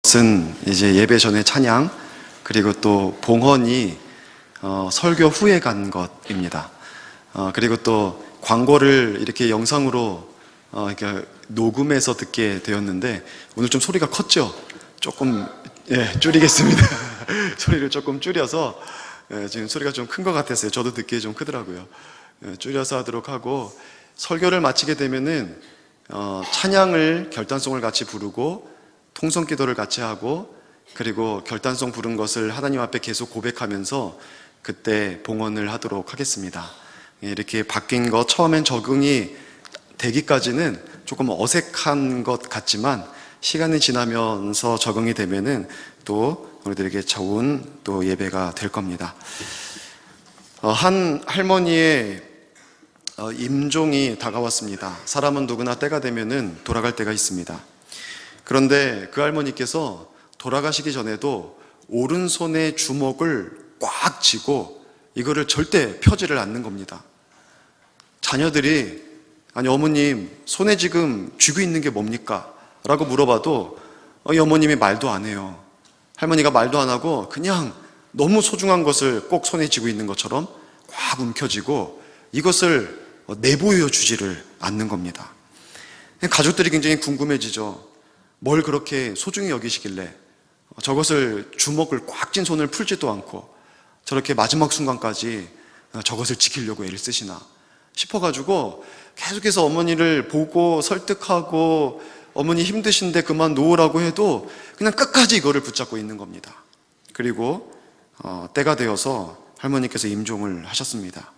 것은 이제 예배 전에 찬양, 그리고 또 봉헌이 설교 후에 간 것입니다. 그리고 또 광고를 이렇게 영상으로 이렇게 녹음해서 듣게 되었는데, 오늘 좀 소리가 컸죠? 조금 줄이겠습니다. 소리를 조금 줄여서, 지금 소리가 좀 큰 것 같았어요. 저도 듣기에 좀 크더라고요. 줄여서 하도록 하고, 설교를 마치게 되면은 찬양을, 결단송을 같이 부르고 통성 기도를 같이 하고, 그리고 결단송 부른 것을 하나님 앞에 계속 고백하면서 그때 봉헌을 하도록 하겠습니다. 이렇게 바뀐 거 처음엔 적응이 되기까지는 조금 어색한 것 같지만, 시간이 지나면서 적응이 되면은 또 우리들에게 좋은 또 예배가 될 겁니다. 한 할머니의 임종이 다가왔습니다. 사람은 누구나 때가 되면은 돌아갈 때가 있습니다. 그런데 그 할머니께서 돌아가시기 전에도 오른손에 주먹을 꽉 쥐고 이거를 절대 펴지를 않는 겁니다. 자녀들이, 아니 어머님 손에 지금 쥐고 있는 게 뭡니까? 라고 물어봐도 이 어머님이 말도 안 해요. 할머니가 말도 안 하고 그냥 너무 소중한 것을 꼭 손에 쥐고 있는 것처럼 꽉 움켜쥐고 이것을 내보여 주지를 않는 겁니다. 가족들이 굉장히 궁금해지죠. 뭘 그렇게 소중히 여기시길래 저것을, 주먹을 꽉 쥔 손을 풀지도 않고 저렇게 마지막 순간까지 저것을 지키려고 애를 쓰시나 싶어가지고 계속해서 어머니를 보고 설득하고, 어머니 힘드신데 그만 놓으라고 해도 그냥 끝까지 이거를 붙잡고 있는 겁니다. 그리고 때가 되어서 할머니께서 임종을 하셨습니다.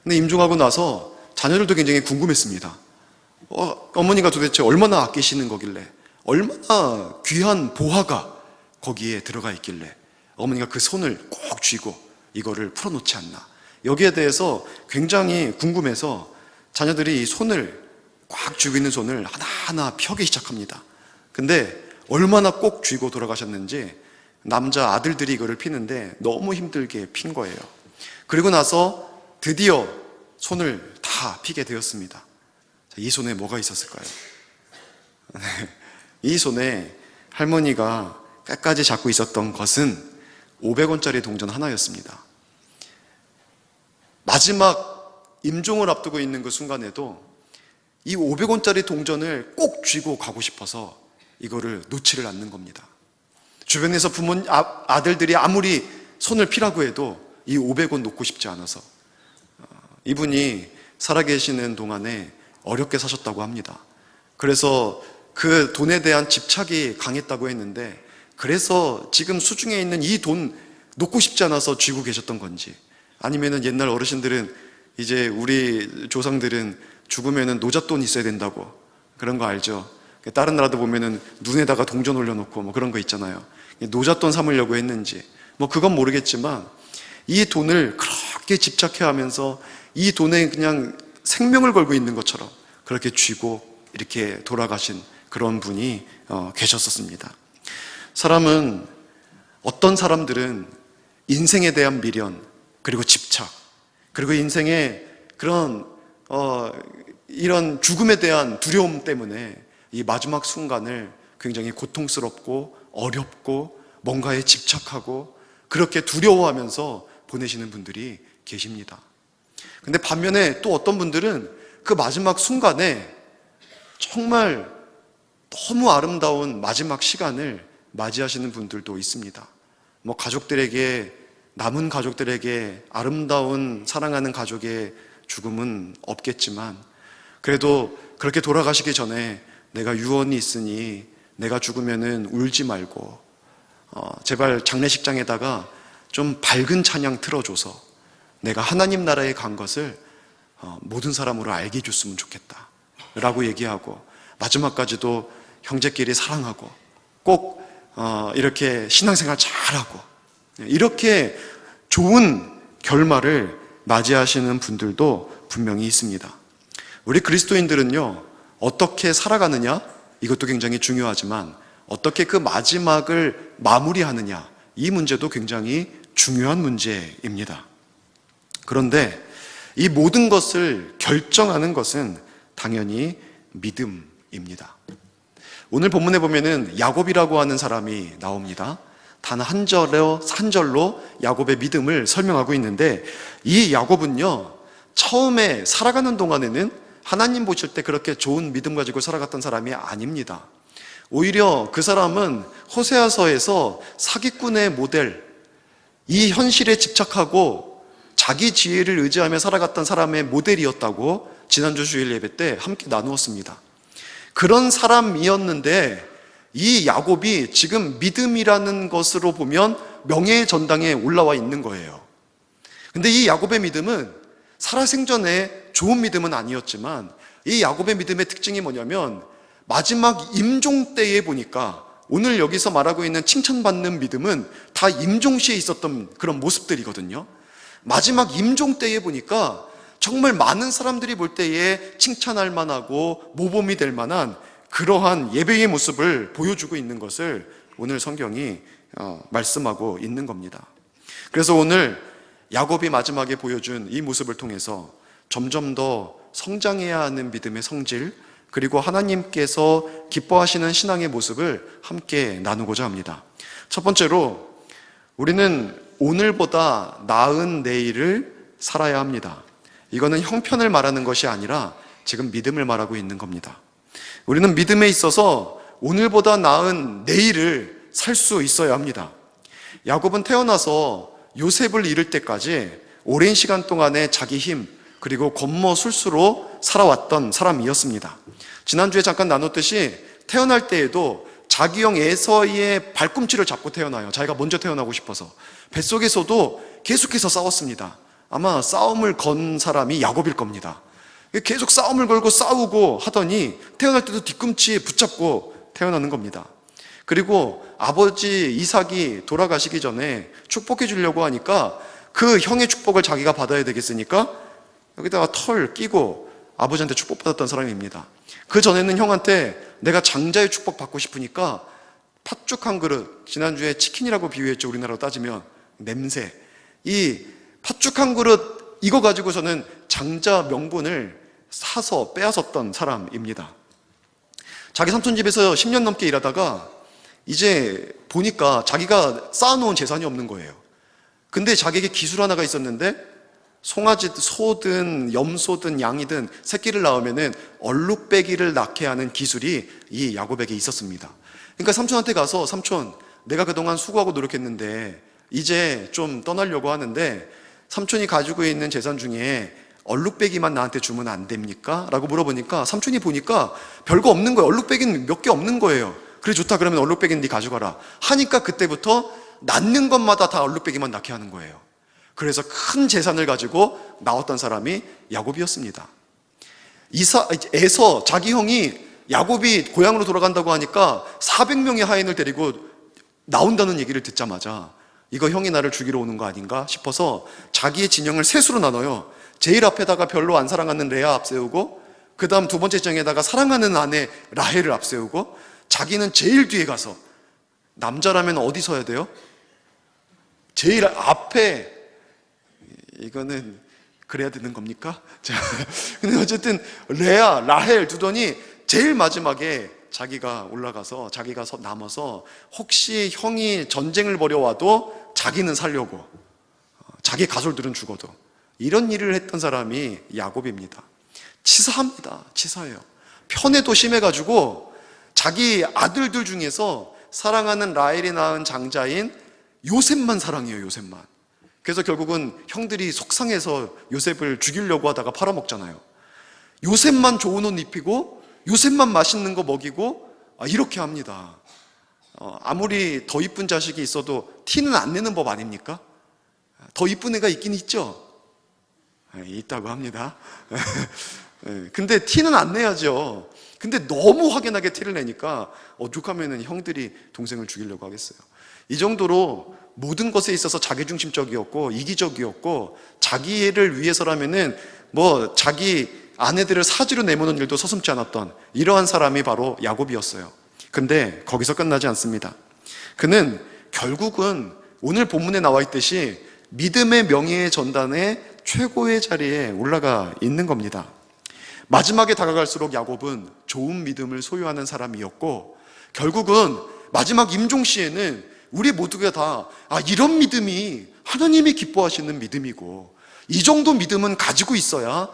근데 임종하고 나서 자녀들도 굉장히 궁금했습니다. 어머니가 도대체 얼마나 아끼시는 거길래, 얼마나 귀한 보화가 거기에 들어가 있길래 어머니가 그 손을 꼭 쥐고 이거를 풀어놓지 않나. 여기에 대해서 굉장히 궁금해서 자녀들이 이 손을, 꽉 쥐고 있는 손을 하나하나 펴기 시작합니다. 근데 얼마나 꼭 쥐고 돌아가셨는지 남자 아들들이 이거를 피는데 너무 힘들게 핀 거예요. 그리고 나서 드디어 손을 다 피게 되었습니다. 이 손에 뭐가 있었을까요? 이 손에 할머니가 끝까지 잡고 있었던 것은 500원짜리 동전 하나였습니다. 마지막 임종을 앞두고 있는 그 순간에도 이 500원짜리 동전을 꼭 쥐고 가고 싶어서 이거를 놓지를 않는 겁니다. 주변에서 아들들이 아무리 손을 피라고 해도 이 500원 놓고 싶지 않아서, 이분이 살아계시는 동안에 어렵게 사셨다고 합니다. 그래서 그 돈에 대한 집착이 강했다고 했는데, 그래서 지금 수중에 있는 이 돈 놓고 싶지 않아서 쥐고 계셨던 건지, 아니면은 옛날 어르신들은, 이제 우리 조상들은 죽으면은 노잣돈 있어야 된다고 그런 거 알죠? 다른 나라도 보면은 눈에다가 동전 올려놓고 뭐 그런 거 있잖아요. 노잣돈 삼으려고 했는지 뭐 그건 모르겠지만, 이 돈을 그렇게 집착해 하면서 이 돈에 그냥 생명을 걸고 있는 것처럼 그렇게 쥐고 이렇게 돌아가신 그런 분이 계셨었습니다. 사람은, 어떤 사람들은 인생에 대한 미련, 그리고 집착, 그리고 인생의 그런 이런 죽음에 대한 두려움 때문에 이 마지막 순간을 굉장히 고통스럽고 어렵고 뭔가에 집착하고 그렇게 두려워하면서 보내시는 분들이 계십니다. 근데 반면에 또 어떤 분들은 그 마지막 순간에 정말 너무 아름다운 마지막 시간을 맞이하시는 분들도 있습니다. 뭐 가족들에게, 남은 가족들에게 아름다운 사랑하는 가족의 죽음은 없겠지만, 그래도 그렇게 돌아가시기 전에 내가 유언이 있으니 내가 죽으면은 울지 말고 제발 장례식장에다가 좀 밝은 찬양 틀어줘서 내가 하나님 나라에 간 것을 모든 사람으로 알게 해줬으면 좋겠다 라고 얘기하고, 마지막까지도 형제끼리 사랑하고 꼭 이렇게 신앙생활 잘하고, 이렇게 좋은 결말을 맞이하시는 분들도 분명히 있습니다. 우리 그리스도인들은요, 어떻게 살아가느냐, 이것도 굉장히 중요하지만 어떻게 그 마지막을 마무리하느냐, 이 문제도 굉장히 중요한 문제입니다. 그런데 이 모든 것을 결정하는 것은 당연히 믿음입니다. 오늘 본문에 보면은 야곱이라고 하는 사람이 나옵니다. 단 한 절로 야곱의 믿음을 설명하고 있는데, 이 야곱은요, 처음에 살아가는 동안에는 하나님 보실 때 그렇게 좋은 믿음 가지고 살아갔던 사람이 아닙니다. 오히려 그 사람은 호세아서에서 사기꾼의 모델, 이 현실에 집착하고 자기 지혜를 의지하며 살아갔던 사람의 모델이었다고 지난주 주일 예배 때 함께 나누었습니다. 그런 사람이었는데 이 야곱이 지금 믿음이라는 것으로 보면 명예의 전당에 올라와 있는 거예요. 근데 이 야곱의 믿음은 살아생전에 좋은 믿음은 아니었지만, 이 야곱의 믿음의 특징이 뭐냐면 마지막 임종 때에 보니까, 오늘 여기서 말하고 있는 칭찬받는 믿음은 다 임종 시에 있었던 그런 모습들이거든요. 마지막 임종 때에 보니까 정말 많은 사람들이 볼 때에 칭찬할 만하고 모범이 될 만한 그러한 예배의 모습을 보여주고 있는 것을 오늘 성경이 말씀하고 있는 겁니다. 그래서 오늘 야곱이 마지막에 보여준 이 모습을 통해서 점점 더 성장해야 하는 믿음의 성질, 그리고 하나님께서 기뻐하시는 신앙의 모습을 함께 나누고자 합니다. 첫 번째로, 우리는 오늘보다 나은 내일을 살아야 합니다. 이거는 형편을 말하는 것이 아니라 지금 믿음을 말하고 있는 겁니다. 우리는 믿음에 있어서 오늘보다 나은 내일을 살 수 있어야 합니다. 야곱은 태어나서 요셉을 잃을 때까지 오랜 시간 동안에 자기 힘, 그리고 겉모술수로 살아왔던 사람이었습니다. 지난주에 잠깐 나눴듯이 태어날 때에도 자기 형 에서의 발꿈치를 잡고 태어나요. 자기가 먼저 태어나고 싶어서. 뱃속에서도 계속해서 싸웠습니다. 아마 싸움을 건 사람이 야곱일 겁니다. 계속 싸움을 걸고 싸우고 하더니 태어날 때도 뒤꿈치에 붙잡고 태어나는 겁니다. 그리고 아버지 이삭이 돌아가시기 전에 축복해 주려고 하니까 그 형의 축복을 자기가 받아야 되겠으니까 여기다가 털 끼고 아버지한테 축복받았던 사람입니다. 그 전에는 형한테 내가 장자의 축복 받고 싶으니까 팥죽 한 그릇, 지난주에 치킨이라고 비유했죠. 우리나라로 따지면 냄새, 이 팥죽 한 그릇 이거 가지고서는 장자 명분을 사서 빼앗았던 사람입니다. 자기 삼촌 집에서 10년 넘게 일하다가 이제 보니까 자기가 쌓아놓은 재산이 없는 거예요. 근데 자기에게 기술 하나가 있었는데, 송아지, 소든 염소든 양이든 새끼를 낳으면은 얼룩배기를 낳게 하는 기술이 이 야곱에게 있었습니다. 그러니까 삼촌한테 가서, 삼촌, 내가 그동안 수고하고 노력했는데 이제 좀 떠나려고 하는데 삼촌이 가지고 있는 재산 중에 얼룩배기만 나한테 주면 안 됩니까? 라고 물어보니까 삼촌이 보니까 별거 없는 거예요. 얼룩배기는 몇 개 없는 거예요. 그래, 좋다. 그러면 얼룩배기는 네 가져가라 하니까 그때부터 낳는 것마다 다 얼룩배기만 낳게 하는 거예요. 그래서 큰 재산을 가지고 나왔던 사람이 야곱이었습니다. 에서 자기 형이 야곱이 고향으로 돌아간다고 하니까 400명의 하인을 데리고 나온다는 얘기를 듣자마자 이거 형이 나를 죽이러 오는 거 아닌가 싶어서 자기의 진영을 셋으로 나눠요. 제일 앞에다가 별로 안 사랑하는 레아 앞세우고, 그 다음 두 번째 정에다가 사랑하는 아내 라헬을 앞세우고, 자기는 제일 뒤에 가서, 남자라면 어디 서야 돼요? 제일 앞에. 이거는 그래야 되는 겁니까? 자, 근데 어쨌든 레아, 라헬 두더니 제일 마지막에 자기가 올라가서 자기가 남아서 혹시 형이 전쟁을 벌여와도 자기는 살려고, 자기 가솔들은 죽어도, 이런 일을 했던 사람이 야곱입니다. 치사합니다. 치사해요. 편애도 심해가지고 자기 아들들 중에서 사랑하는 라헬이 낳은 장자인 요셉만 사랑해요. 요셉만. 그래서 결국은 형들이 속상해서 요셉을 죽이려고 하다가 팔아먹잖아요. 요셉만 좋은 옷 입히고 요셉만 맛있는 거 먹이고 이렇게 합니다. 아무리 더 이쁜 자식이 있어도 티는 안 내는 법 아닙니까? 더 이쁜 애가 있긴 있죠. 있다고 합니다. 근데 티는 안 내야죠. 근데 너무 확연하게 티를 내니까 오죽하면은 형들이 동생을 죽이려고 하겠어요. 이 정도로 모든 것에 있어서 자기중심적이었고 이기적이었고, 자기를 위해서라면은 뭐 자기 아내들을 사지로 내모는 일도 서슴지 않았던 이러한 사람이 바로 야곱이었어요. 근데 거기서 끝나지 않습니다. 그는 결국은 오늘 본문에 나와 있듯이 믿음의 명예의 전단에 최고의 자리에 올라가 있는 겁니다. 마지막에 다가갈수록 야곱은 좋은 믿음을 소유하는 사람이었고, 결국은 마지막 임종시에는 우리 모두가 다 이런 믿음이 하나님이 기뻐하시는 믿음이고, 이 정도 믿음은 가지고 있어야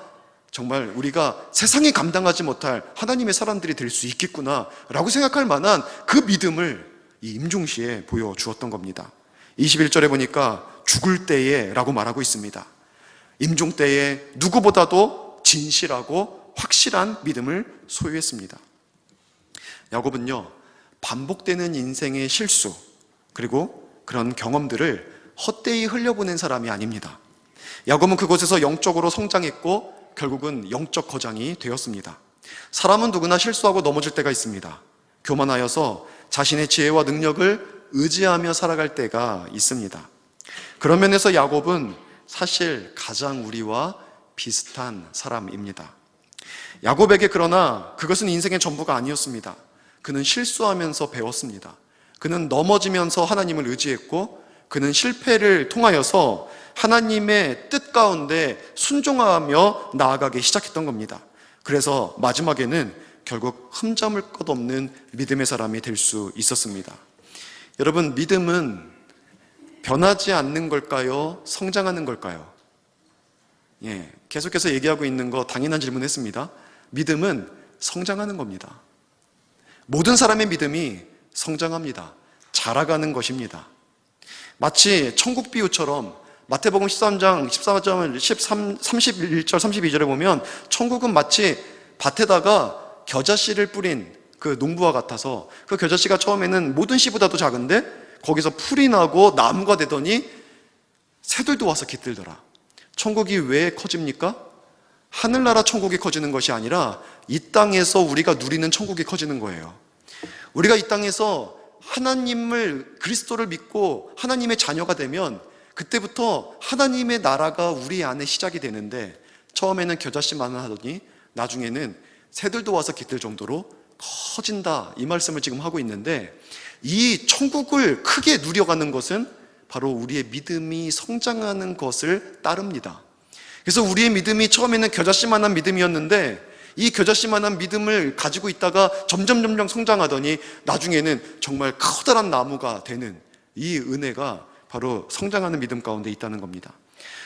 정말 우리가 세상에 감당하지 못할 하나님의 사람들이 될 수 있겠구나 라고 생각할 만한 그 믿음을 이 임종시에 보여주었던 겁니다. 21절에 보니까 죽을 때에 라고 말하고 있습니다. 임종 때에 누구보다도 진실하고 확실한 믿음을 소유했습니다. 야곱은요, 반복되는 인생의 실수 그리고 그런 경험들을 헛되이 흘려보낸 사람이 아닙니다. 야곱은 그곳에서 영적으로 성장했고 결국은 영적 거장이 되었습니다. 사람은 누구나 실수하고 넘어질 때가 있습니다. 교만하여서 자신의 지혜와 능력을 의지하며 살아갈 때가 있습니다. 그런 면에서 야곱은 사실 가장 우리와 비슷한 사람입니다. 야곱에게 그러나 그것은 인생의 전부가 아니었습니다. 그는 실수하면서 배웠습니다. 그는 넘어지면서 하나님을 의지했고, 그는 실패를 통하여서 하나님의 뜻 가운데 순종하며 나아가기 시작했던 겁니다. 그래서 마지막에는 결국 흠잡을 것 없는 믿음의 사람이 될 수 있었습니다. 여러분, 믿음은 변하지 않는 걸까요? 성장하는 걸까요? 계속해서 얘기하고 있는 거 당연한 질문했습니다. 믿음은 성장하는 겁니다. 모든 사람의 믿음이 성장합니다. 자라가는 것입니다. 마치 천국 비유처럼 마태복음 13장 14절 31절 32절에 보면 천국은 마치 밭에다가 겨자씨를 뿌린 그 농부와 같아서, 그 겨자씨가 처음에는 모든 씨보다도 작은데 거기서 풀이 나고 나무가 되더니 새들도 와서 깃들더라. 천국이 왜 커집니까? 하늘나라 천국이 커지는 것이 아니라 이 땅에서 우리가 누리는 천국이 커지는 거예요. 우리가 이 땅에서 하나님을, 그리스도를 믿고 하나님의 자녀가 되면 그때부터 하나님의 나라가 우리 안에 시작이 되는데, 처음에는 겨자씨만 하더니 나중에는 새들도 와서 깃들 정도로 커진다, 이 말씀을 지금 하고 있는데, 이 천국을 크게 누려가는 것은 바로 우리의 믿음이 성장하는 것을 따릅니다. 그래서 우리의 믿음이 처음에는 겨자씨만한 믿음이었는데 이 겨자씨만한 믿음을 가지고 있다가 점점 성장하더니 나중에는 정말 커다란 나무가 되는 이 은혜가 바로 성장하는 믿음 가운데 있다는 겁니다.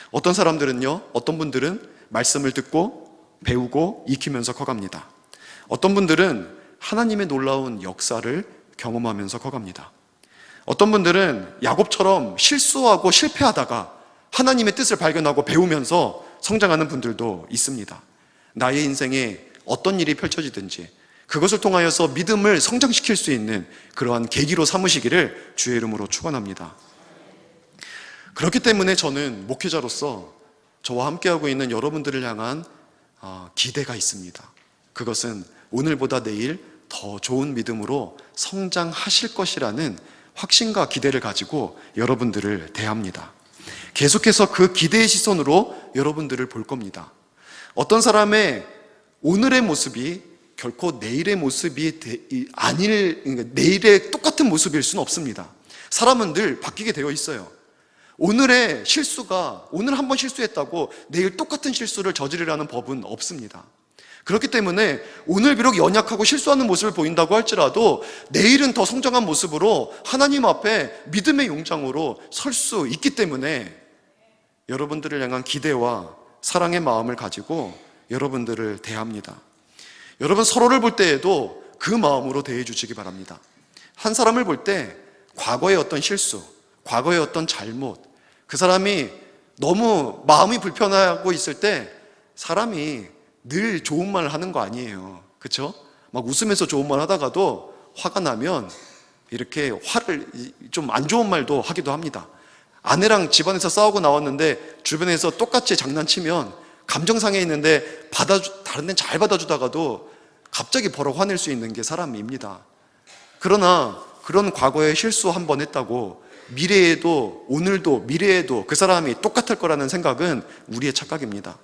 어떤 사람들은요, 어떤 분들은 말씀을 듣고 배우고 익히면서 커갑니다. 어떤 분들은 하나님의 놀라운 역사를 경험하면서 커갑니다. 어떤 분들은 야곱처럼 실수하고 실패하다가 하나님의 뜻을 발견하고 배우면서 성장하는 분들도 있습니다. 나의 인생에 어떤 일이 펼쳐지든지 그것을 통하여서 믿음을 성장시킬 수 있는 그러한 계기로 삼으시기를 주의 이름으로 축원합니다. 그렇기 때문에 저는 목회자로서 저와 함께하고 있는 여러분들을 향한 기대가 있습니다. 그것은 오늘보다 내일 더 좋은 믿음으로 성장하실 것이라는 확신과 기대를 가지고 여러분들을 대합니다. 계속해서 그 기대의 시선으로 여러분들을 볼 겁니다. 어떤 사람의 오늘의 모습이 결코 내일의 모습이 그러니까 내일의 똑같은 모습일 수는 없습니다. 사람은 늘 바뀌게 되어 있어요. 오늘의 실수가, 오늘 한번 실수했다고 내일 똑같은 실수를 저지르라는 법은 없습니다. 그렇기 때문에 오늘 비록 연약하고 실수하는 모습을 보인다고 할지라도 내일은 더 성장한 모습으로 하나님 앞에 믿음의 용장으로 설 수 있기 때문에 여러분들을 향한 기대와 사랑의 마음을 가지고 여러분들을 대합니다. 여러분, 서로를 볼 때에도 그 마음으로 대해 주시기 바랍니다. 한 사람을 볼 때 과거의 어떤 실수, 과거의 어떤 잘못, 그 사람이 너무 마음이 불편하고 있을 때 사람이 늘 좋은 말을 하는 거 아니에요. 그렇죠? 막 웃으면서 좋은 말 하다가도 화가 나면 이렇게 화를 좀 안 좋은 말도 하기도 합니다. 아내랑 집안에서 싸우고 나왔는데 주변에서 똑같이 장난치면 감정 상해 있는데 다른 데는 잘 받아주다가도 갑자기 버럭 화낼 수 있는 게 사람입니다. 그러나 그런 과거에 실수 한 번 했다고 미래에도, 오늘도 미래에도 그 사람이 똑같을 거라는 생각은 우리의 착각입니다.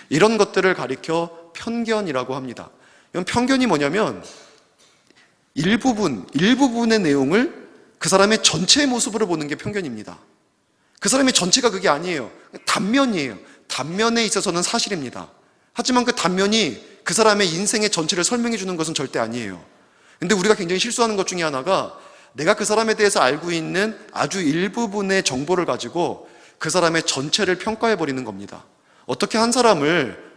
이런 것들을 가리켜 편견이라고 합니다. 이건 편견이 뭐냐면 일부분의 내용을 그 사람의 전체의 모습으로 보는 게 편견입니다. 그 사람의 전체가 그게 아니에요. 단면이에요. 단면에 있어서는 사실입니다. 하지만 그 단면이 그 사람의 인생의 전체를 설명해 주는 것은 절대 아니에요. 근데 우리가 굉장히 실수하는 것 중에 하나가 내가 그 사람에 대해서 알고 있는 아주 일부분의 정보를 가지고 그 사람의 전체를 평가해 버리는 겁니다. 어떻게 한 사람을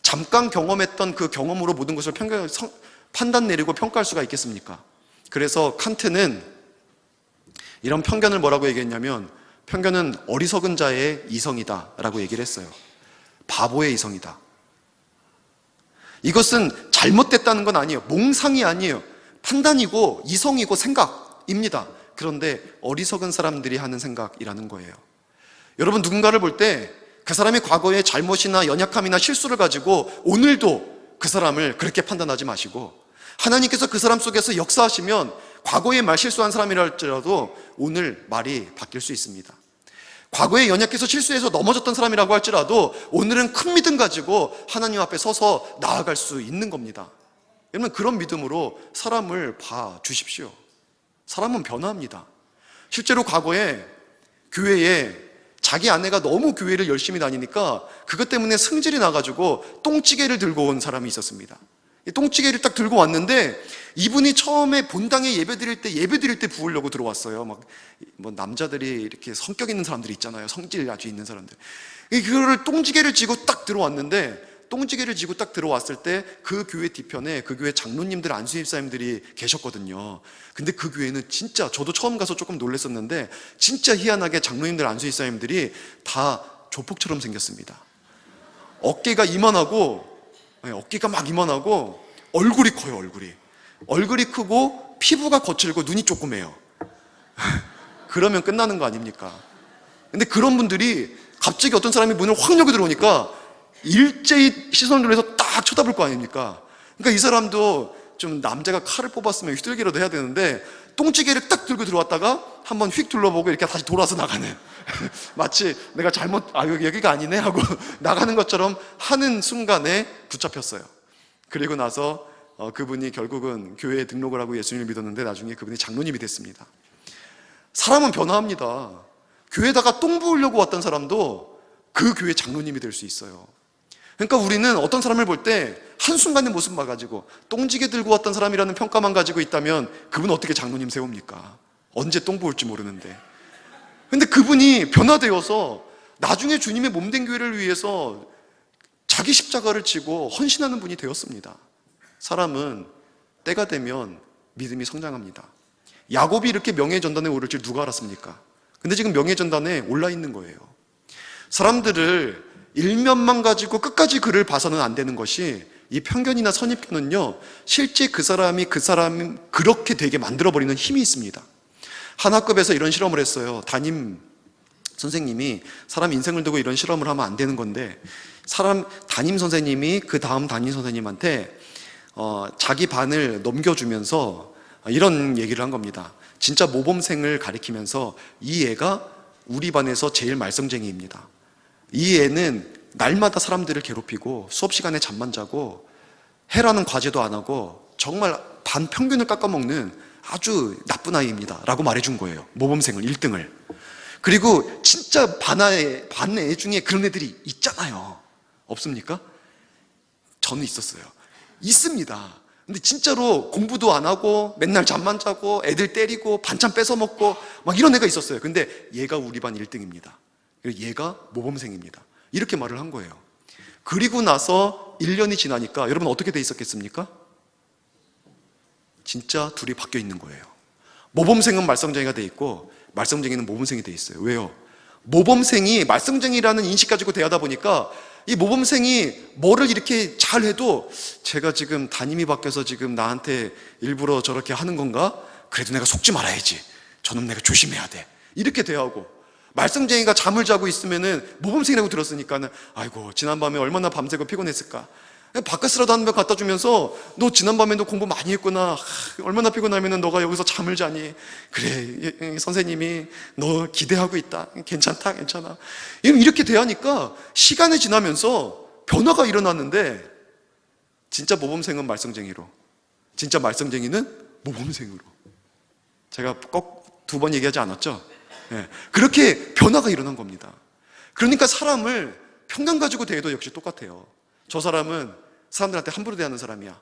잠깐 경험했던 그 경험으로 모든 것을 판단 내리고 평가할 수가 있겠습니까? 그래서 칸트는 이런 편견을 뭐라고 얘기했냐면, 편견은 어리석은 자의 이성이다 라고 얘기를 했어요. 바보의 이성이다. 이것은 잘못됐다는 건 아니에요. 몽상이 아니에요. 판단이고 이성이고 생각입니다. 그런데 어리석은 사람들이 하는 생각이라는 거예요. 여러분, 누군가를 볼 때 그 사람이 과거의 잘못이나 연약함이나 실수를 가지고 오늘도 그 사람을 그렇게 판단하지 마시고, 하나님께서 그 사람 속에서 역사하시면 과거에 말실수한 사람이라 할지라도 오늘 말이 바뀔 수 있습니다. 과거에 연약해서 실수해서 넘어졌던 사람이라고 할지라도 오늘은 큰 믿음 가지고 하나님 앞에 서서 나아갈 수 있는 겁니다. 여러분, 그런 믿음으로 사람을 봐주십시오. 사람은 변화합니다. 실제로 과거에 교회에 자기 아내가 너무 교회를 열심히 다니니까 그것 때문에 승질이 나가지고 똥찌개를 들고 온 사람이 있었습니다. 똥찌개를 딱 들고 왔는데 이분이 처음에 본당에 예배 드릴 때 부으려고 들어왔어요. 뭐 남자들이 이렇게 성격 있는 사람들이 있잖아요. 성질 아주 있는 사람들. 그거를 똥찌개를 쥐고 딱 들어왔는데, 똥찌개를 쥐고 딱 들어왔을 때 그 교회 뒤편에 그 교회 장로님들, 안수집사님들이 계셨거든요. 근데 그 교회는 진짜, 저도 처음 가서 조금 놀랐었는데 진짜 희한하게 장로님들, 안수집사님들이 다 조폭처럼 생겼습니다. 어깨가 이만하고, 어깨가 막 이만하고 얼굴이 커요. 얼굴이 크고 피부가 거칠고 눈이 조그매요. 그러면 끝나는 거 아닙니까? 근데 그런 분들이 갑자기 어떤 사람이 문을 확 열고 들어오니까 일제히 시선을 돌려서 딱 쳐다볼 거 아닙니까? 그러니까 이 사람도 좀 남자가 칼을 뽑았으면 휘둘기라도 해야 되는데 똥찌개를 딱 들고 들어왔다가 한번 휙 둘러보고 이렇게 다시 돌아서 나가는 마치 내가 여기가 아니네 하고 나가는 것처럼 하는 순간에 붙잡혔어요. 그리고 나서 그분이 결국은 교회에 등록을 하고 예수님을 믿었는데 나중에 그분이 장로님이 됐습니다. 사람은 변화합니다. 교회에다가 똥 부으려고 왔던 사람도 그 교회 장로님이 될 수 있어요. 그러니까 우리는 어떤 사람을 볼 때 한순간의 모습 봐가지고 똥지게 들고 왔던 사람이라는 평가만 가지고 있다면 그분은 어떻게 장로님 세웁니까? 언제 똥 부을지 모르는데. 근데 그분이 변화되어서 나중에 주님의 몸된 교회를 위해서 자기 십자가를 지고 헌신하는 분이 되었습니다. 사람은 때가 되면 믿음이 성장합니다. 야곱이 이렇게 명예전단에 오를 줄 누가 알았습니까? 근데 지금 명예전단에 올라 있는 거예요. 사람들을 일면만 가지고 끝까지 그를 봐서는 안 되는 것이, 이 편견이나 선입견은요, 실제 그 사람이 그렇게 되게 만들어버리는 힘이 있습니다. 한 학급에서 이런 실험을 했어요. 담임 선생님이 사람 인생을 두고 이런 실험을 하면 안 되는 건데, 담임 선생님이 그 다음 담임 선생님한테 자기 반을 넘겨주면서 이런 얘기를 한 겁니다. 진짜 모범생을 가리키면서, 이 애가 우리 반에서 제일 말썽쟁이입니다. 이 애는 날마다 사람들을 괴롭히고 수업 시간에 잠만 자고 해라는 과제도 안 하고 정말 반 평균을 깎아먹는 아주 나쁜 아이입니다 라고 말해준 거예요. 모범생을, 1등을. 그리고 진짜 반 애 중에 그런 애들이 있잖아요. 없습니까? 저는 있었어요. 있습니다. 근데 진짜로 공부도 안 하고 맨날 잠만 자고 애들 때리고 반찬 뺏어 먹고 막 이런 애가 있었어요. 근데 얘가 우리 반 1등입니다. 얘가 모범생입니다. 이렇게 말을 한 거예요. 그리고 나서 1년이 지나니까 여러분 어떻게 돼 있었겠습니까? 진짜 둘이 바뀌어 있는 거예요. 모범생은 말썽쟁이가 돼 있고 말썽쟁이는 모범생이 돼 있어요. 왜요? 모범생이 말썽쟁이라는 인식 가지고 대하다 보니까 이 모범생이 뭐를 이렇게 잘해도 제가 지금 담임이 바뀌어서 지금 나한테 일부러 저렇게 하는 건가? 그래도 내가 속지 말아야지. 저놈 내가 조심해야 돼. 이렇게 대하고, 말썽쟁이가 잠을 자고 있으면은 모범생이라고 들었으니까는 아이고 지난밤에 얼마나 밤새고 피곤했을까, 바카스라도 한 병 갖다 주면서 너 지난밤에도 공부 많이 했구나, 얼마나 피곤하면은 너가 여기서 잠을 자니, 그래 선생님이 너 기대하고 있다, 괜찮다, 괜찮아, 이렇게 대하니까 시간이 지나면서 변화가 일어났는데, 진짜 모범생은 말썽쟁이로, 진짜 말썽쟁이는 모범생으로. 제가 꼭 2번 얘기하지 않았죠? 네. 그렇게 변화가 일어난 겁니다. 그러니까 사람을 평균 가지고 대해도 역시 똑같아요. 저 사람은 사람들한테 함부로 대하는 사람이야.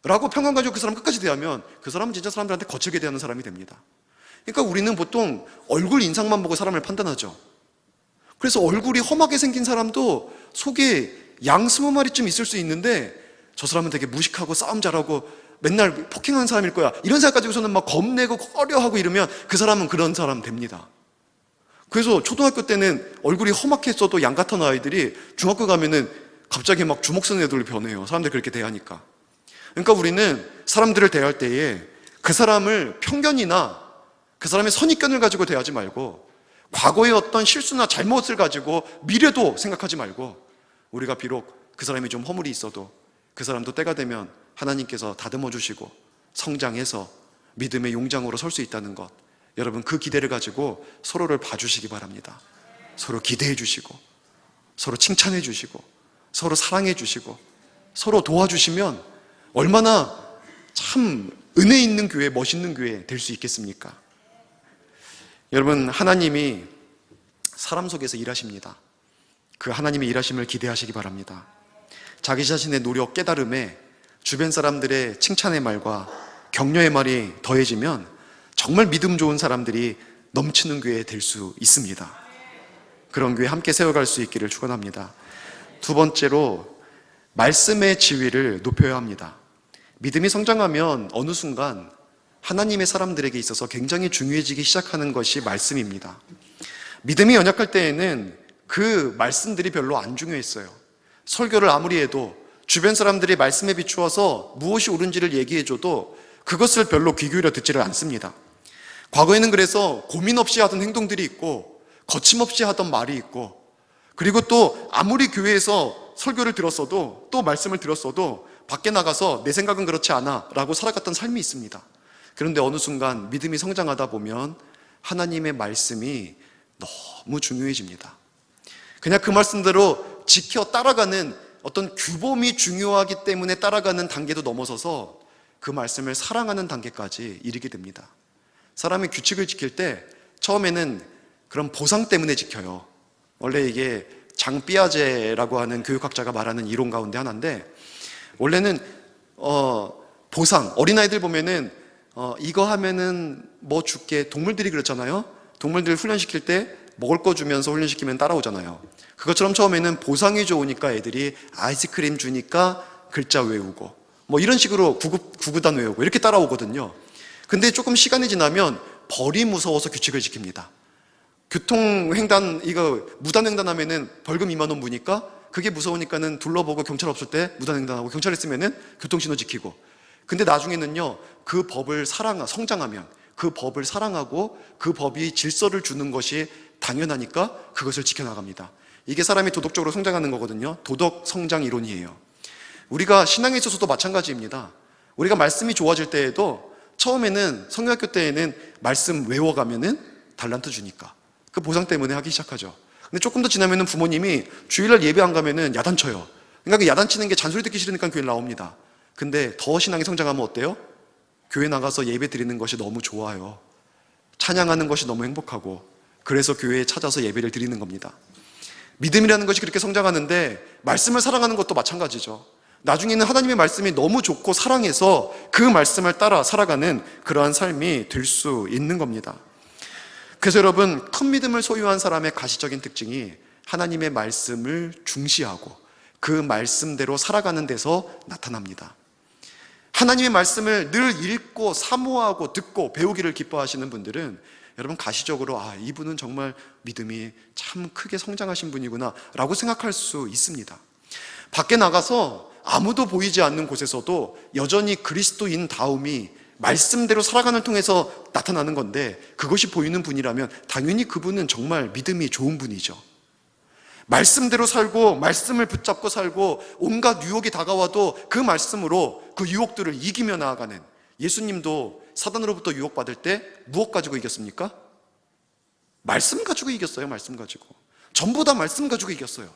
라고 평강 가지고 그 사람 끝까지 대하면 그 사람은 진짜 사람들한테 거칠게 대하는 사람이 됩니다. 그러니까 우리는 보통 얼굴 인상만 보고 사람을 판단하죠. 그래서 얼굴이 험하게 생긴 사람도 속에 양 20마리쯤 있을 수 있는데 저 사람은 되게 무식하고 싸움 잘하고 맨날 폭행하는 사람일 거야, 이런 생각 가지고서는 막 겁내고 꺼려하고 이러면 그 사람은 그런 사람 됩니다. 그래서 초등학교 때는 얼굴이 험악해 써도 양 같은 아이들이 중학교 가면은 갑자기 막 주먹 쓰는 애들로 변해요. 사람들이 그렇게 대하니까. 그러니까 우리는 사람들을 대할 때에 그 사람을 편견이나 그 사람의 선입견을 가지고 대하지 말고, 과거의 어떤 실수나 잘못을 가지고 미래도 생각하지 말고, 우리가 비록 그 사람이 좀 허물이 있어도 그 사람도 때가 되면 하나님께서 다듬어 주시고 성장해서 믿음의 용장으로 설 수 있다는 것, 여러분 그 기대를 가지고 서로를 봐주시기 바랍니다. 서로 기대해 주시고 서로 칭찬해 주시고 서로 사랑해 주시고 서로 도와주시면 얼마나 참 은혜 있는 교회, 멋있는 교회 될 수 있겠습니까? 여러분, 하나님이 사람 속에서 일하십니다. 그 하나님의 일하심을 기대하시기 바랍니다. 자기 자신의 노력, 깨달음에 주변 사람들의 칭찬의 말과 격려의 말이 더해지면 정말 믿음 좋은 사람들이 넘치는 교회 될 수 있습니다. 그런 교회 함께 세워갈 수 있기를 축원합니다. 두 번째로, 말씀의 지위를 높여야 합니다. 믿음이 성장하면 어느 순간 하나님의 사람들에게 있어서 굉장히 중요해지기 시작하는 것이 말씀입니다. 믿음이 연약할 때에는 그 말씀들이 별로 안 중요했어요. 설교를 아무리 해도 주변 사람들이 말씀에 비추어서 무엇이 옳은지를 얘기해줘도 그것을 별로 귀 기울여 듣지를 않습니다. 과거에는 그래서 고민 없이 하던 행동들이 있고 거침없이 하던 말이 있고, 그리고 또 아무리 교회에서 설교를 들었어도 또 말씀을 들었어도 밖에 나가서 내 생각은 그렇지 않아 라고 살아갔던 삶이 있습니다. 그런데 어느 순간 믿음이 성장하다 보면 하나님의 말씀이 너무 중요해집니다. 그냥 그 말씀대로 지켜 따라가는 어떤 규범이 중요하기 때문에 따라가는 단계도 넘어서서 그 말씀을 사랑하는 단계까지 이르게 됩니다. 사람이 규칙을 지킬 때 처음에는 그런 보상 때문에 지켜요. 원래 이게 장 삐아제라고 하는 교육학자가 말하는 이론 가운데 하나인데, 원래는 보상, 어린아이들 보면은 이거 하면은 뭐 줄게, 동물들이 그렇잖아요. 동물들 훈련시킬 때 먹을 거 주면서 훈련시키면 따라오잖아요. 그것처럼 처음에는 보상이 좋으니까 애들이 아이스크림 주니까 글자 외우고 뭐 이런 식으로 구구단 외우고 이렇게 따라오거든요. 근데 조금 시간이 지나면 벌이 무서워서 규칙을 지킵니다. 교통횡단, 이거 무단횡단하면은 벌금 2만 원 무니까 그게 무서우니까는 둘러보고 경찰 없을 때 무단횡단하고, 경찰 있으면은 교통신호 지키고. 근데 나중에는요, 그 법을 성장하면 그 법을 사랑하고 그 법이 질서를 주는 것이 당연하니까 그것을 지켜나갑니다. 이게 사람이 도덕적으로 성장하는 거거든요. 도덕 성장 이론이에요. 우리가 신앙에 있어서도 마찬가지입니다. 우리가 말씀이 좋아질 때에도 처음에는 성경학교 때에는 말씀 외워가면은 달란트 주니까 그 보상 때문에 하기 시작하죠. 근데 조금 더 지나면은 부모님이 주일날 예배 안 가면은 야단쳐요. 그러니까 그 야단치는 게 잔소리 듣기 싫으니까 교회 나옵니다. 근데 더 신앙이 성장하면 어때요? 교회 나가서 예배 드리는 것이 너무 좋아요. 찬양하는 것이 너무 행복하고, 그래서 교회에 찾아서 예배를 드리는 겁니다. 믿음이라는 것이 그렇게 성장하는데 말씀을 사랑하는 것도 마찬가지죠. 나중에는 하나님의 말씀이 너무 좋고 사랑해서 그 말씀을 따라 살아가는 그러한 삶이 될 수 있는 겁니다. 그래서 여러분, 큰 믿음을 소유한 사람의 가시적인 특징이 하나님의 말씀을 중시하고 그 말씀대로 살아가는 데서 나타납니다. 하나님의 말씀을 늘 읽고 사모하고 듣고 배우기를 기뻐하시는 분들은 여러분 가시적으로 이분은 정말 믿음이 참 크게 성장하신 분이구나 라고 생각할 수 있습니다. 밖에 나가서 아무도 보이지 않는 곳에서도 여전히 그리스도인 다움이 말씀대로 살아가는 통해서 나타나는 건데, 그것이 보이는 분이라면 당연히 그분은 정말 믿음이 좋은 분이죠. 말씀대로 살고 말씀을 붙잡고 살고 온갖 유혹이 다가와도 그 말씀으로 그 유혹들을 이기며 나아가는, 예수님도 사단으로부터 유혹받을 때 무엇 가지고 이겼습니까? 말씀 가지고 이겼어요. 말씀 가지고. 전부 다 말씀 가지고 이겼어요.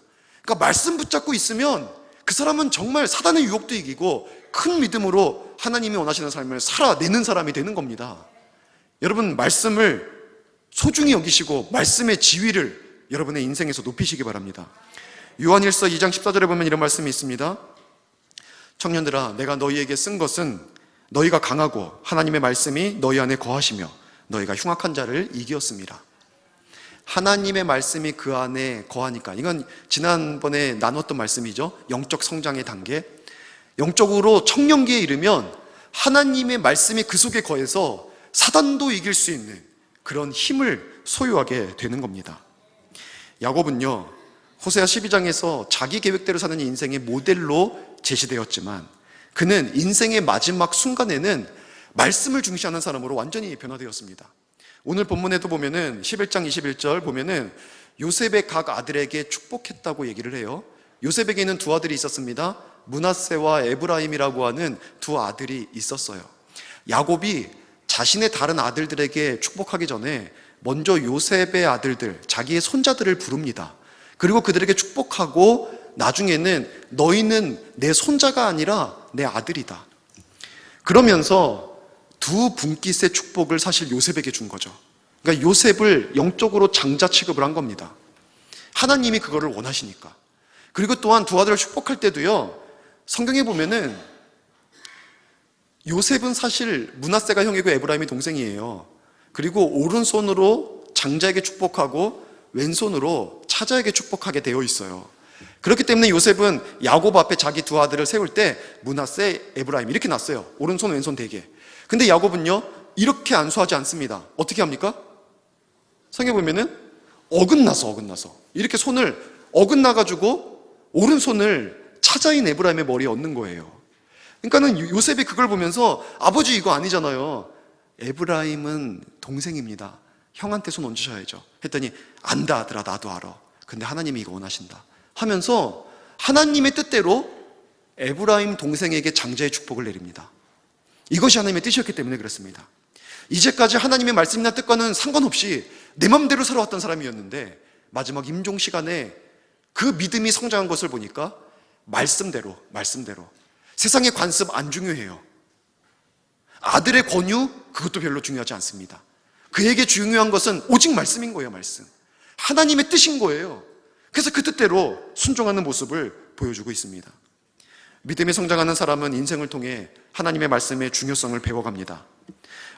그러니까 말씀 붙잡고 있으면 그 사람은 정말 사단의 유혹도 이기고 큰 믿음으로 하나님이 원하시는 삶을 살아내는 사람이 되는 겁니다. 여러분, 말씀을 소중히 여기시고 말씀의 지위를 여러분의 인생에서 높이시기 바랍니다. 요한일서 2장 14절에 보면 이런 말씀이 있습니다. 청년들아, 내가 너희에게 쓴 것은 너희가 강하고 하나님의 말씀이 너희 안에 거하시며 너희가 흉악한 자를 이기었습니다. 하나님의 말씀이 그 안에 거하니까, 이건 지난번에 나눴던 말씀이죠. 영적 성장의 단계. 영적으로 청년기에 이르면 하나님의 말씀이 그 속에 거해서 사단도 이길 수 있는 그런 힘을 소유하게 되는 겁니다. 야곱은요, 호세아 12장에서 자기 계획대로 사는 인생의 모델로 제시되었지만 그는 인생의 마지막 순간에는 말씀을 중시하는 사람으로 완전히 변화되었습니다. 오늘 본문에도 보면은 11장 21절 보면은 요셉의 각 아들에게 축복했다고 얘기를 해요. 요셉에게는 두 아들이 있었습니다. 므낫세와 에브라임이라고 하는 두 아들이 있었어요. 야곱이 자신의 다른 아들들에게 축복하기 전에 먼저 요셉의 아들들, 자기의 손자들을 부릅니다. 그리고 그들에게 축복하고 나중에는 너희는 내 손자가 아니라 내 아들이다. 그러면서 두 분깃의 축복을 사실 요셉에게 준 거죠. 그러니까 요셉을 영적으로 장자 취급을 한 겁니다. 하나님이 그거를 원하시니까. 그리고 또한 두 아들을 축복할 때도요, 성경에 보면은 요셉은 사실 므낫세가 형이고 에브라임이 동생이에요. 그리고 오른손으로 장자에게 축복하고 왼손으로 차자에게 축복하게 되어 있어요. 그렇기 때문에 요셉은 야곱 앞에 자기 두 아들을 세울 때 므낫세, 에브라임 이렇게 놨어요. 오른손 왼손 대게. 근데 야곱은요, 이렇게 안수하지 않습니다. 어떻게 합니까? 성경에 보면은 어긋나서 이렇게 손을 어긋나가지고 오른손을 차자인 에브라임의 머리에 얹는 거예요. 그러니까는 요셉이 그걸 보면서 아버지 이거 아니잖아요. 에브라임은 동생입니다. 형한테 손 얹으셔야죠. 했더니 안다 아들아, 나도 알아. 근데 하나님이 이거 원하신다 하면서 하나님의 뜻대로 에브라임 동생에게 장자의 축복을 내립니다. 이것이 하나님의 뜻이었기 때문에 그렇습니다. 이제까지 하나님의 말씀이나 뜻과는 상관없이 내 맘대로 살아왔던 사람이었는데 마지막 임종 시간에 그 믿음이 성장한 것을 보니까 말씀대로 세상의 관습 안 중요해요. 아들의 권유, 그것도 별로 중요하지 않습니다. 그에게 중요한 것은 오직 말씀인 거예요. 말씀, 하나님의 뜻인 거예요. 그래서 그 뜻대로 순종하는 모습을 보여주고 있습니다. 믿음이 성장하는 사람은 인생을 통해 하나님의 말씀의 중요성을 배워갑니다.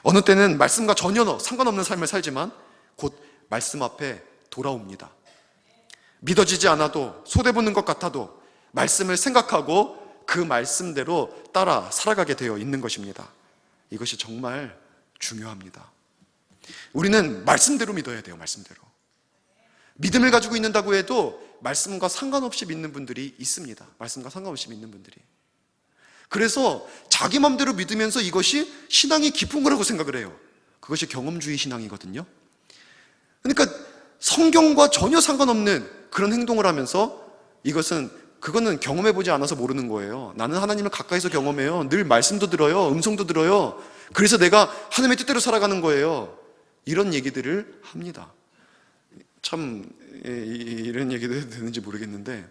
어느 때는 말씀과 전혀 상관없는 삶을 살지만 곧 말씀 앞에 돌아옵니다. 믿어지지 않아도, 소대붙는 것 같아도 말씀을 생각하고 그 말씀대로 따라 살아가게 되어 있는 것입니다. 이것이 정말 중요합니다. 우리는 말씀대로 믿어야 돼요. 말씀대로. 믿음을 가지고 있는다고 해도 말씀과 상관없이 믿는 분들이 있습니다. 말씀과 상관없이 믿는 분들이. 그래서 자기 마음대로 믿으면서 이것이 신앙이 깊은 거라고 생각을 해요. 그것이 경험주의 신앙이거든요. 그러니까 성경과 전혀 상관없는 그런 행동을 하면서 그거는 경험해보지 않아서 모르는 거예요. 나는 하나님을 가까이서 경험해요. 늘 말씀도 들어요. 음성도 들어요. 그래서 내가 하나님의 뜻대로 살아가는 거예요. 이런 얘기들을 합니다. 참 이런 얘기도 해도 되는지 모르겠는데,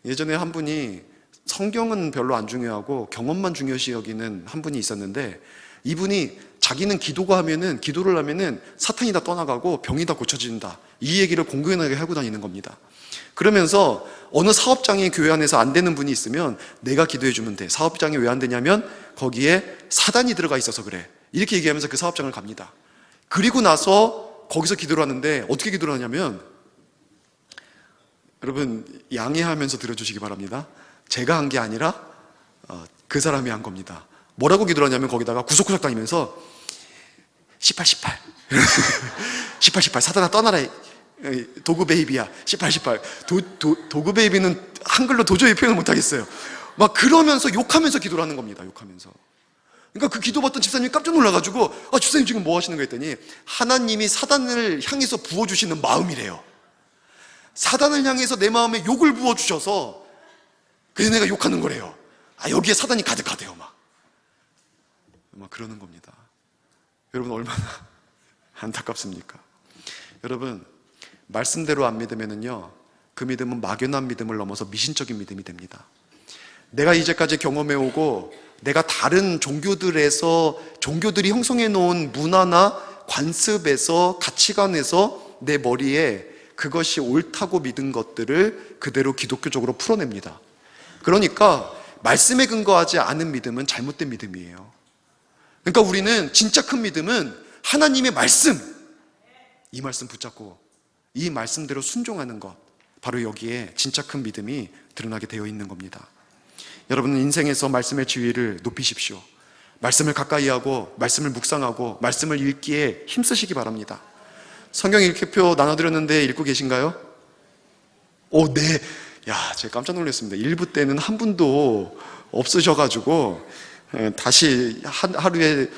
예전에 한 분이 성경은 별로 안 중요하고 경험만 중요시 여기는 한 분이 있었는데, 이분이 자기는 기도를 하면은 사탄이 다 떠나가고 병이 다 고쳐진다, 이 얘기를 공공연하게 하고 다니는 겁니다. 그러면서 어느 사업장이 교회 안에서 안 되는 분이 있으면 내가 기도해 주면 돼. 사업장이 왜 안 되냐면 거기에 사단이 들어가 있어서 그래. 이렇게 얘기하면서 그 사업장을 갑니다. 그리고 나서 거기서 기도를 하는데 어떻게 기도를 하냐면, 여러분 양해하면서 들어주시기 바랍니다. 제가 한 게 아니라 그 사람이 한 겁니다. 뭐라고 기도를 하냐면 거기다가 구석구석 다니면서 18 사단아 떠나라, 도구 베이비야, 18 도구 베이비는 한글로 도저히 표현을 못하겠어요. 막 그러면서 욕하면서 기도를 하는 겁니다. 욕하면서. 그러니까 그 기도 받던 집사님이 깜짝 놀라가지고 집사님 지금 뭐 하시는 거 했더니 하나님이 사단을 향해서 부어주시는 마음이래요. 사단을 향해서 내 마음에 욕을 부어주셔서 그래서 내가 욕하는 거래요. 여기에 사단이 가득하대요. 막 그러는 겁니다. 여러분 얼마나 안타깝습니까? 여러분 말씀대로 안 믿으면은요, 그 믿음은 막연한 믿음을 넘어서 미신적인 믿음이 됩니다. 내가 이제까지 경험해오고 내가 다른 종교들이 형성해 놓은 문화나 관습에서, 가치관에서 내 머리에 그것이 옳다고 믿은 것들을 그대로 기독교적으로 풀어냅니다. 그러니까 말씀에 근거하지 않은 믿음은 잘못된 믿음이에요. 그러니까 우리는 진짜 큰 믿음은 하나님의 말씀, 이 말씀 붙잡고 이 말씀대로 순종하는 것, 바로 여기에 진짜 큰 믿음이 드러나게 되어 있는 겁니다. 여러분은 인생에서 말씀의 지위를 높이십시오. 말씀을 가까이 하고 말씀을 묵상하고 말씀을 읽기에 힘쓰시기 바랍니다. 성경 읽기표 나눠드렸는데 읽고 계신가요? 네. 제가 깜짝 놀랐습니다. 1부 때는 한 분도 없으셔가지고 다시 하루에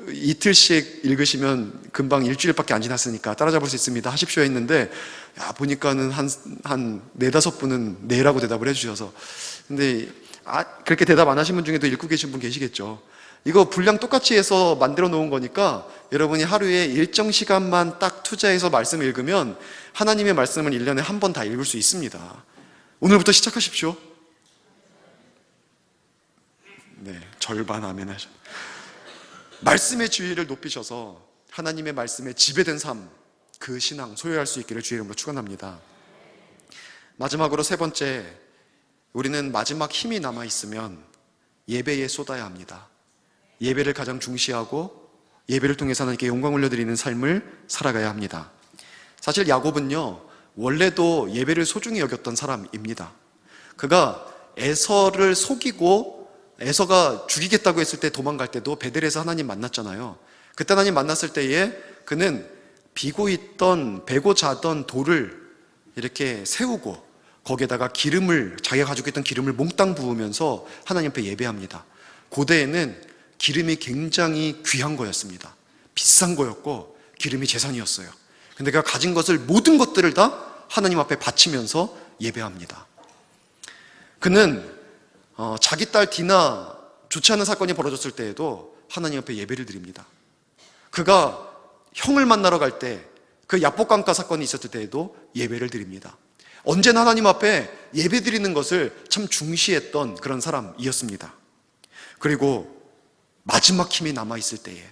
이틀씩 읽으시면 금방 일주일밖에 안 지났으니까 따라잡을 수 있습니다 하십시오 했는데, 보니까는 한 4-5분은 네라고 대답을 해주셔서. 근데 그렇게 대답 안 하신 분 중에도 읽고 계신 분 계시겠죠. 이거 분량 똑같이 해서 만들어 놓은 거니까 여러분이 하루에 일정 시간만 딱 투자해서 말씀을 읽으면 하나님의 말씀을 1년에 한 번 다 읽을 수 있습니다. 오늘부터 시작하십시오. 네, 절반 아멘 하셔. 말씀의 지위를 높이셔서 하나님의 말씀에 지배된 삶, 그 신앙 소유할 수 있기를 주의 이름으로 축원합니다. 마지막으로 3번째, 우리는 마지막 힘이 남아있으면 예배에 쏟아야 합니다. 예배를 가장 중시하고 예배를 통해서 하나님께 영광 올려드리는 삶을 살아가야 합니다. 사실 야곱은요, 원래도 예배를 소중히 여겼던 사람입니다. 그가 에서를 속이고 에서가 죽이겠다고 했을 때 도망갈 때도 베델에서 하나님 만났잖아요. 그때 하나님 만났을 때에 그는 비고 있던, 베고 자던 돌을 이렇게 세우고 거기에다가 기름을, 자기가 가지고 있던 기름을 몽땅 부으면서 하나님 앞에 예배합니다. 고대에는 기름이 굉장히 귀한 거였습니다. 비싼 거였고 기름이 재산이었어요. 근데 그가 가진 것을, 모든 것들을 다 하나님 앞에 바치면서 예배합니다. 그는 자기 딸 디나 좋지 않은 사건이 벌어졌을 때에도 하나님 앞에 예배를 드립니다. 그가 형을 만나러 갈 때 그 야복강가 사건이 있었을 때에도 예배를 드립니다. 언제나 하나님 앞에 예배 드리는 것을 참 중시했던 그런 사람이었습니다. 그리고 마지막 힘이 남아있을 때에,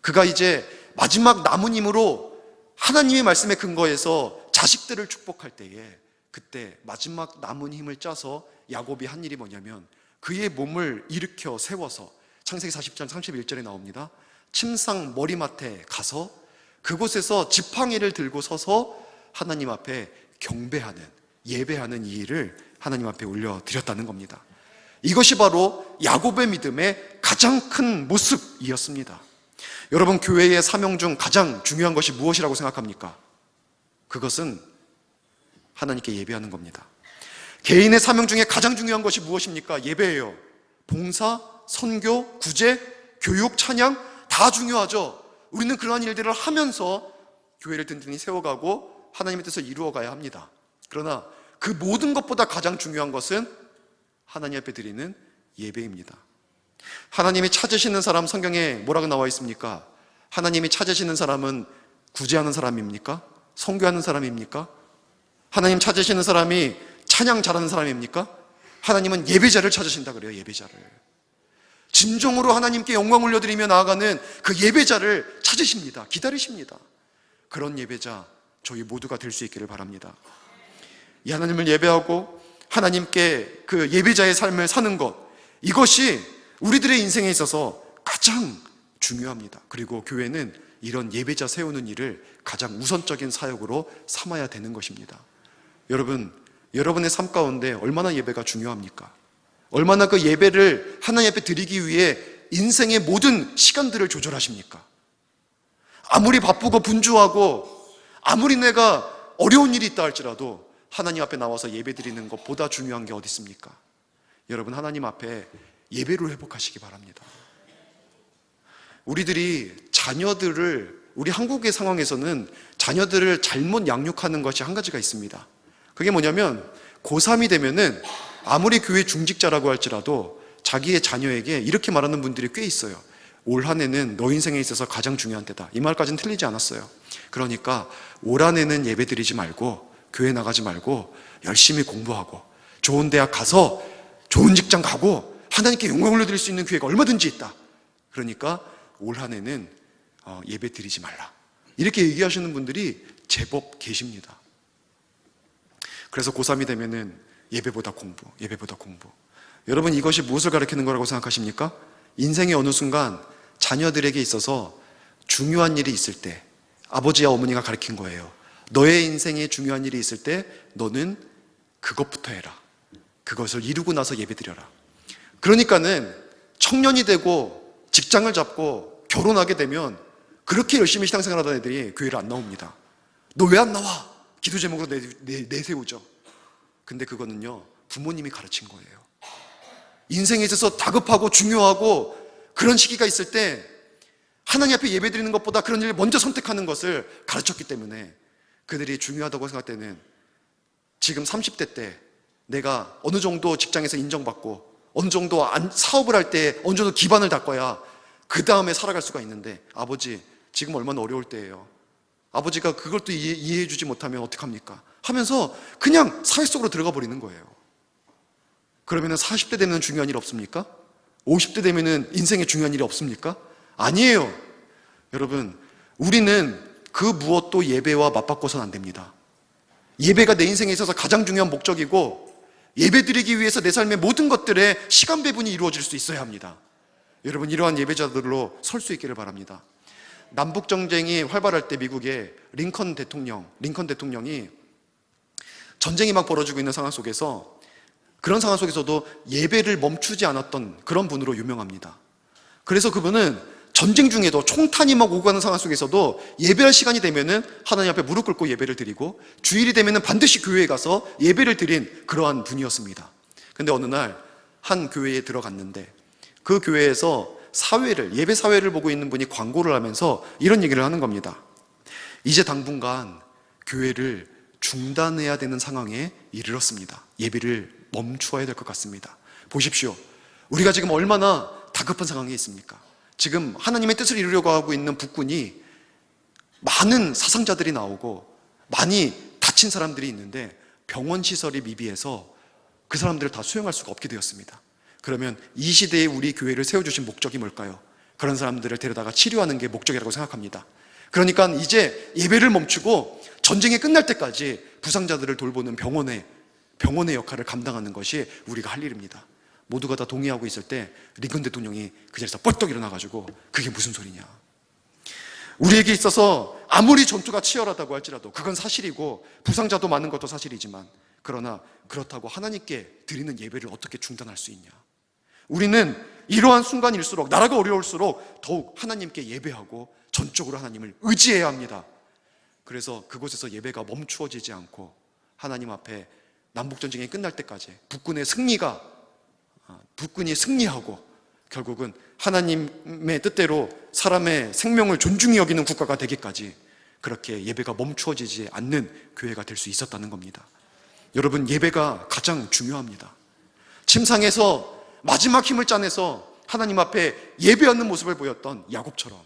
그가 이제 마지막 남은 힘으로 하나님의 말씀에 근거해서 자식들을 축복할 때에, 그때 마지막 남은 힘을 짜서 야곱이 한 일이 뭐냐면 그의 몸을 일으켜 세워서, 창세기 40장 31절에 나옵니다. 침상 머리맡에 가서 그곳에서 지팡이를 들고 서서 하나님 앞에 경배하는, 예배하는 이 일을 하나님 앞에 올려드렸다는 겁니다. 이것이 바로 야곱의 믿음의 가장 큰 모습이었습니다. 여러분, 교회의 사명 중 가장 중요한 것이 무엇이라고 생각합니까? 그것은 하나님께 예배하는 겁니다. 개인의 사명 중에 가장 중요한 것이 무엇입니까? 예배예요. 봉사, 선교, 구제, 교육, 찬양 다 중요하죠. 우리는 그러한 일들을 하면서 교회를 든든히 세워가고 하나님의 뜻을 이루어가야 합니다. 그러나 그 모든 것보다 가장 중요한 것은 하나님 앞에 드리는 예배입니다. 하나님이 찾으시는 사람, 성경에 뭐라고 나와 있습니까? 하나님이 찾으시는 사람은 구제하는 사람입니까? 선교하는 사람입니까? 하나님 찾으시는 사람이 찬양 잘하는 사람입니까? 하나님은 예배자를 찾으신다 그래요. 예배자를. 진정으로 하나님께 영광 올려드리며 나아가는 그 예배자를 찾으십니다. 기다리십니다. 그런 예배자 저희 모두가 될 수 있기를 바랍니다. 이 하나님을 예배하고 하나님께 그 예배자의 삶을 사는 것, 이것이 우리들의 인생에 있어서 가장 중요합니다. 그리고 교회는 이런 예배자 세우는 일을 가장 우선적인 사역으로 삼아야 되는 것입니다. 여러분, 여러분의 삶 가운데 얼마나 예배가 중요합니까? 얼마나 그 예배를 하나님 앞에 드리기 위해 인생의 모든 시간들을 조절하십니까? 아무리 바쁘고 분주하고 아무리 내가 어려운 일이 있다 할지라도 하나님 앞에 나와서 예배 드리는 것보다 중요한 게 어디 있습니까? 여러분, 하나님 앞에 예배로 회복하시기 바랍니다. 우리들이 우리 한국의 상황에서는 자녀들을 잘못 양육하는 것이 한 가지가 있습니다. 그게 뭐냐면 고3이 되면은 아무리 교회 중직자라고 할지라도 자기의 자녀에게 이렇게 말하는 분들이 꽤 있어요. 올 한 해는 너 인생에 있어서 가장 중요한 때다. 이 말까지는 틀리지 않았어요. 그러니까 올 한 해는 예배 드리지 말고 교회 나가지 말고 열심히 공부하고 좋은 대학 가서 좋은 직장 가고 하나님께 영광 올려드릴 수 있는 기회가 얼마든지 있다. 그러니까 올 한 해는 예배 드리지 말라. 이렇게 얘기하시는 분들이 제법 계십니다. 그래서 고3이 되면은 예배보다 공부. 여러분, 이것이 무엇을 가리키는 거라고 생각하십니까? 인생의 어느 순간 자녀들에게 있어서 중요한 일이 있을 때 아버지와 어머니가 가르친 거예요. 너의 인생에 중요한 일이 있을 때 너는 그것부터 해라. 그것을 이루고 나서 예배드려라. 그러니까는 청년이 되고 직장을 잡고 결혼하게 되면 그렇게 열심히 신앙생활하던 애들이 교회를 안 나옵니다. 너 왜 안 나와? 기도 제목으로 내세우죠. 근데 그거는요, 부모님이 가르친 거예요. 인생에 있어서 다급하고 중요하고 그런 시기가 있을 때 하나님 앞에 예배드리는 것보다 그런 일을 먼저 선택하는 것을 가르쳤기 때문에 그들이 중요하다고 생각할 때는 지금 30대 때 내가 어느 정도 직장에서 인정받고 어느 정도 사업을 할 때 어느 정도 기반을 닦아야 그 다음에 살아갈 수가 있는데, 아버지 지금 얼마나 어려울 때예요. 아버지가 그걸 또 이해해 주지 못하면 어떡합니까? 하면서 그냥 사회 속으로 들어가 버리는 거예요. 그러면 40대 되면 중요한 일 없습니까? 50대 되면 인생에 중요한 일이 없습니까? 아니에요. 여러분, 우리는 그 무엇도 예배와 맞바꿔서는 안 됩니다. 예배가 내 인생에 있어서 가장 중요한 목적이고, 예배 드리기 위해서 내 삶의 모든 것들의 시간 배분이 이루어질 수 있어야 합니다. 여러분, 이러한 예배자들로 설 수 있기를 바랍니다. 남북전쟁이 활발할 때 미국의 링컨 대통령이 전쟁이 막 벌어지고 있는 상황 속에서, 그런 상황 속에서도 예배를 멈추지 않았던 그런 분으로 유명합니다. 그래서 그분은 전쟁 중에도 총탄이 막 오고 가는 상황 속에서도 예배할 시간이 되면은 하나님 앞에 무릎 꿇고 예배를 드리고, 주일이 되면은 반드시 교회에 가서 예배를 드린 그러한 분이었습니다. 근데 어느 날 한 교회에 들어갔는데 그 교회에서 예배 사회를 보고 있는 분이 광고를 하면서 이런 얘기를 하는 겁니다. 이제 당분간 교회를 중단해야 되는 상황에 이르렀습니다. 예배를 멈추어야 될 것 같습니다. 보십시오. 우리가 지금 얼마나 다급한 상황에 있습니까? 지금 하나님의 뜻을 이루려고 하고 있는 북군이 많은 사상자들이 나오고 많이 다친 사람들이 있는데 병원 시설이 미비해서 그 사람들을 다 수용할 수가 없게 되었습니다. 그러면 이 시대에 우리 교회를 세워주신 목적이 뭘까요? 그런 사람들을 데려다가 치료하는 게 목적이라고 생각합니다. 그러니까 이제 예배를 멈추고 전쟁이 끝날 때까지 부상자들을 돌보는 병원의 역할을 감당하는 것이 우리가 할 일입니다. 모두가 다 동의하고 있을 때 링컨 대통령이 그 자리에서 뻘떡 일어나가지고 그게 무슨 소리냐, 우리에게 있어서 아무리 전투가 치열하다고 할지라도 그건 사실이고 부상자도 많은 것도 사실이지만, 그러나 그렇다고 하나님께 드리는 예배를 어떻게 중단할 수 있냐. 우리는 이러한 순간일수록, 나라가 어려울수록 더욱 하나님께 예배하고 전적으로 하나님을 의지해야 합니다. 그래서 그곳에서 예배가 멈추어지지 않고 하나님 앞에 남북전쟁이 끝날 때까지 북군이 승리하고 결국은 하나님의 뜻대로 사람의 생명을 존중히 여기는 국가가 되기까지 그렇게 예배가 멈추어지지 않는 교회가 될 수 있었다는 겁니다. 여러분, 예배가 가장 중요합니다. 침상에서 마지막 힘을 짜내서 하나님 앞에 예배하는 모습을 보였던 야곱처럼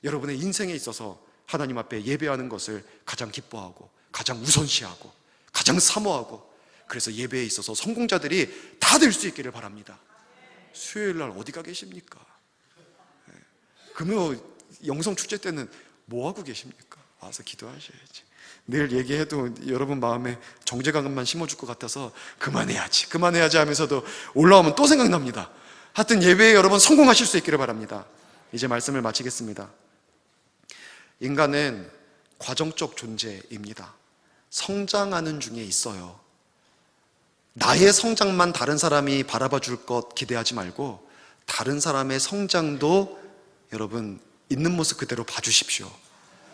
여러분의 인생에 있어서 하나님 앞에 예배하는 것을 가장 기뻐하고 가장 우선시하고 가장 사모하고, 그래서 예배에 있어서 성공자들이 다 될 수 있기를 바랍니다. 수요일날 어디가 계십니까? 금요 영성 축제 때는 뭐하고 계십니까? 와서 기도하셔야지. 늘 얘기해도 여러분 마음에 정죄감만 심어줄 것 같아서 그만해야지 하면서도 올라오면 또 생각납니다. 하여튼 예배에 여러분 성공하실 수 있기를 바랍니다. 이제 말씀을 마치겠습니다. 인간은 과정적 존재입니다. 성장하는 중에 있어요. 나의 성장만 다른 사람이 바라봐 줄 것 기대하지 말고 다른 사람의 성장도 여러분 있는 모습 그대로 봐주십시오.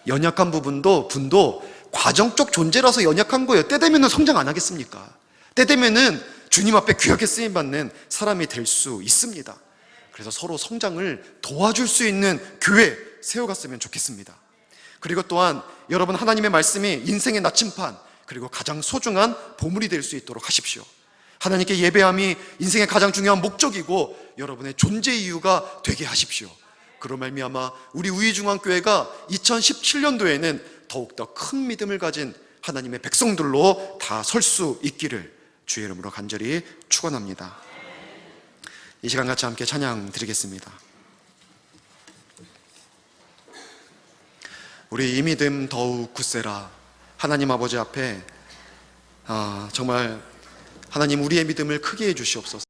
연약한 분도 과정적 존재라서 연약한 거예요. 때 되면은 성장 안 하겠습니까? 때 되면은 주님 앞에 귀하게 쓰임받는 사람이 될 수 있습니다. 그래서 서로 성장을 도와줄 수 있는 교회 세워갔으면 좋겠습니다. 그리고 또한 여러분, 하나님의 말씀이 인생의 나침판 그리고 가장 소중한 보물이 될 수 있도록 하십시오. 하나님께 예배함이 인생의 가장 중요한 목적이고 여러분의 존재 이유가 되게 하십시오. 그로 말미암아 우리 우이중앙교회가 2017년도에는 더욱더 큰 믿음을 가진 하나님의 백성들로 다 설 수 있기를 주의 이름으로 간절히 축원합니다. 이 시간 같이 함께 찬양 드리겠습니다. 우리 이 믿음 더욱 굳세라. 하나님 아버지 앞에 정말 하나님 우리의 믿음을 크게 해주시옵소서.